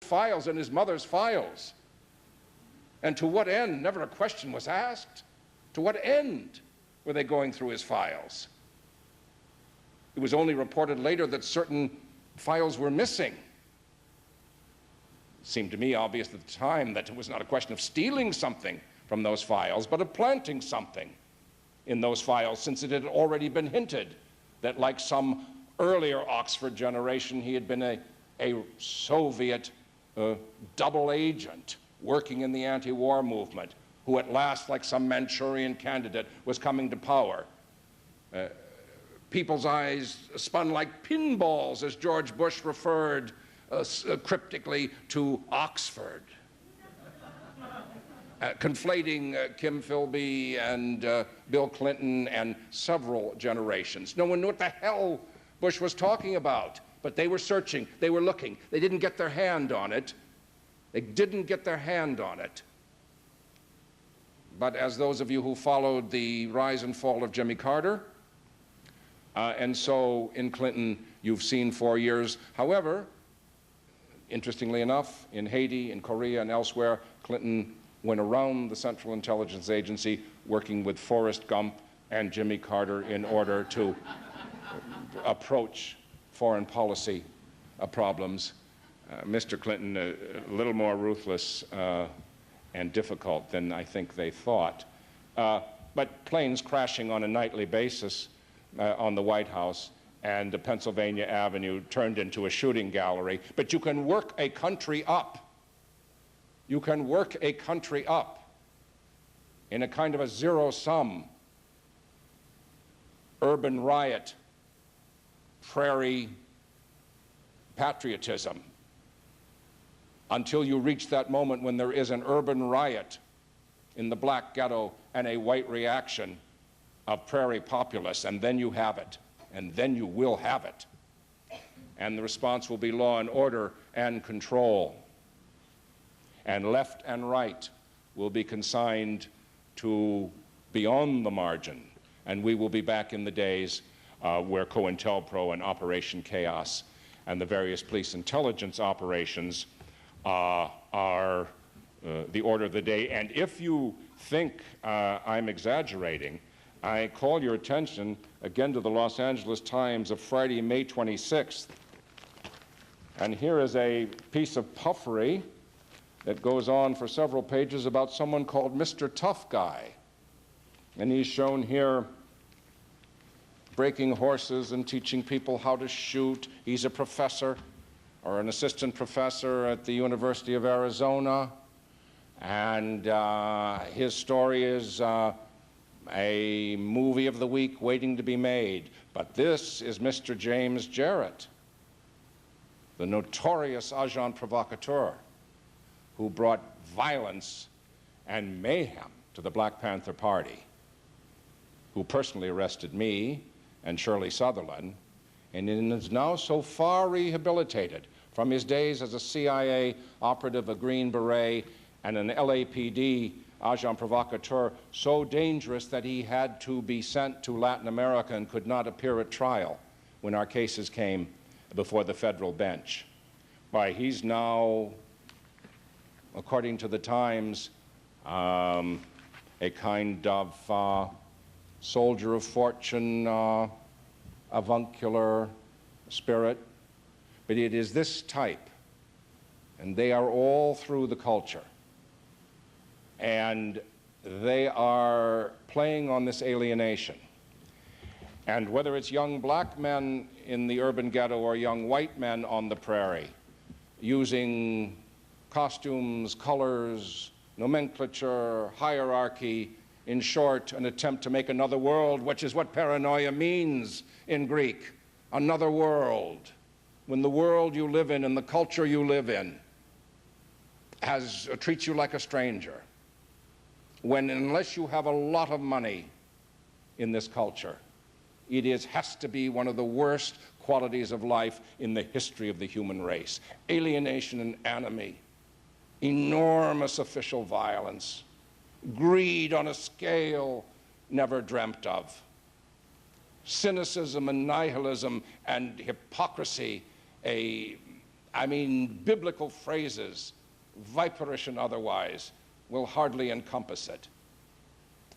files in his mother's files. And to what end? Never a question was asked. To what end were they going through his files? It was only reported later that certain files were missing. It seemed to me obvious at the time that it was not a question of stealing something from those files, but of planting something in those files, since it had already been hinted that, like some earlier Oxford generation, he had been a Soviet double agent working in the anti-war movement, who at last, like some Manchurian candidate, was coming to power. People's eyes spun like pinballs as George Bush referred cryptically to Oxford, conflating Kim Philby and Bill Clinton and several generations. No one knew what the hell Bush was talking about, but they were searching, they were looking. They didn't get their hand on it. They didn't get their hand on it. But as those of you who followed the rise and fall of Jimmy Carter, and so in Clinton, you've seen 4 years. However, interestingly enough, in Haiti, in Korea, and elsewhere, Clinton went around the Central Intelligence Agency working with Forrest Gump and Jimmy Carter in order to approach foreign policy problems. Mr. Clinton, a little more ruthless and difficult than I think they thought. But planes crashing on a nightly basis on the White House, and Pennsylvania Avenue turned into a shooting gallery. But you can work a country up. You can work a country up in a kind of a zero-sum urban riot, prairie patriotism, until you reach that moment when there is an urban riot in the black ghetto and a white reaction of prairie populists, and then you have it, and then you will have it. And the response will be law and order and control. And left and right will be consigned to beyond the margin, and we will be back in the days where COINTELPRO and Operation Chaos and the various police intelligence operations are the order of the day. And if you think I'm exaggerating, I call your attention again to the Los Angeles Times of Friday, May 26th. And here is a piece of puffery that goes on for several pages about someone called Mr. Tough Guy. And he's shown here breaking horses and teaching people how to shoot. He's a professor or an assistant professor at the University of Arizona. And his story is a movie of the week waiting to be made. But this is Mr. James Jarrett, the notorious agent provocateur who brought violence and mayhem to the Black Panther Party, who personally arrested me and Shirley Sutherland, and is now so far rehabilitated from his days as a CIA operative, a Green Beret, and an LAPD agent provocateur, so dangerous that he had to be sent to Latin America and could not appear at trial when our cases came before the federal bench. Why, he's now, according to the Times, a kind of soldier of fortune, avuncular spirit. But it is this type, and they are all through the culture. And they are playing on this alienation. And whether it's young black men in the urban ghetto or young white men on the prairie, using costumes, colors, nomenclature, hierarchy, in short, an attempt to make another world, which is what paranoia means in Greek, another world. When the world you live in and the culture you live in treats you like a stranger. When, unless you have a lot of money in this culture, it has to be one of the worst qualities of life in the history of the human race. Alienation and enemy, enormous official violence, greed on a scale never dreamt of, cynicism and nihilism and hypocrisy, a I mean, biblical phrases, viperish and otherwise, will hardly encompass it.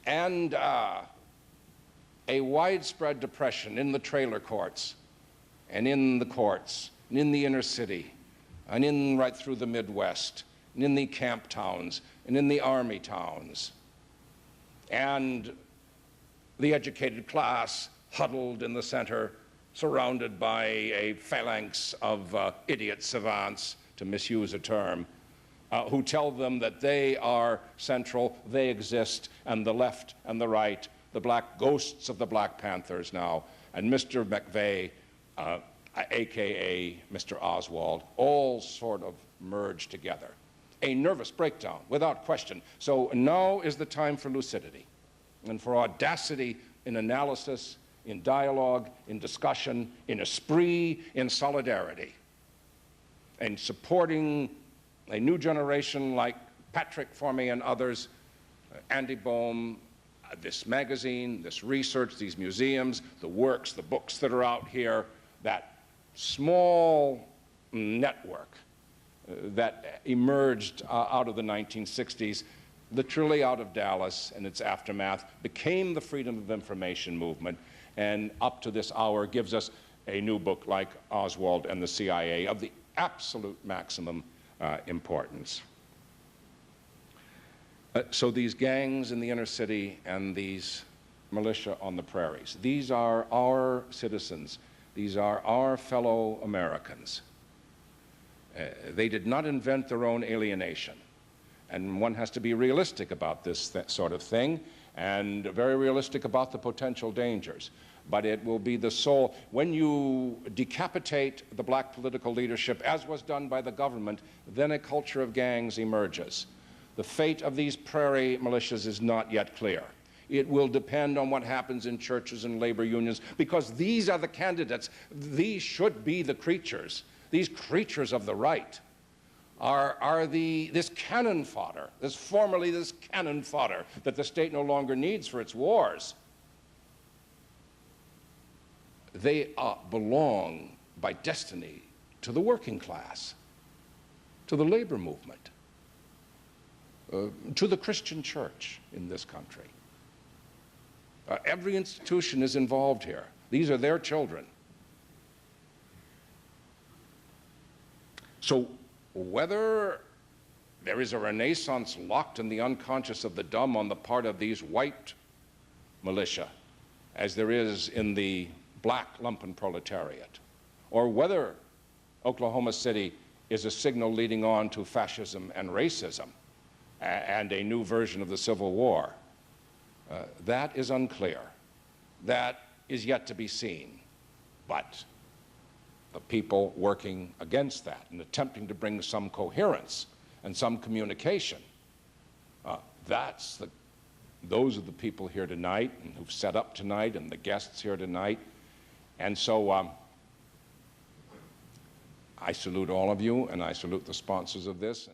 And a widespread depression in the trailer courts, and in the courts, and in the inner city, and in right through the Midwest, and in the camp towns, and in the army towns. And the educated class huddled in the center, surrounded by a phalanx of idiot savants, to misuse a term, who tell them that they are central, they exist, and the left and the right, the black ghosts of the Black Panthers now, and Mr. McVeigh, AKA Mr. Oswald, all sort of merge together. A nervous breakdown, without question. So now is the time for lucidity and for audacity in analysis, in dialogue, in discussion, in esprit, in solidarity, and supporting a new generation like Patrick Formey and others, Andy Bohm, this magazine, this research, these museums, the works, the books that are out here, that small network that emerged out of the 1960s, literally out of Dallas and its aftermath, became the Freedom of Information movement, and up to this hour gives us a new book like Oswald and the CIA of the absolute maximum importance. So these gangs in the inner city and these militia on the prairies, these are our citizens. These are our fellow Americans. They did not invent their own alienation. And one has to be realistic about this sort of thing, and very realistic about the potential dangers. But it will be the sole, when you decapitate the black political leadership, as was done by the government, then a culture of gangs emerges. The fate of these prairie militias is not yet clear. It will depend on what happens in churches and labor unions, because these are the candidates. These should be the creatures. These creatures of the right are this cannon fodder, formerly this cannon fodder that the state no longer needs for its wars. They belong by destiny to the working class, to the labor movement, to the Christian church in this country. Every institution is involved here. These are their children. So whether there is a renaissance locked in the unconscious of the dumb on the part of these white militia, as there is in the black lumpen proletariat, or whether Oklahoma City is a signal leading on to fascism and racism and a new version of the Civil War, that is unclear. That is yet to be seen. But the people working against that and attempting to bring some coherence and some communication, those are the people here tonight and who've set up tonight and the guests here tonight. And so I salute all of you, and I salute the sponsors of this.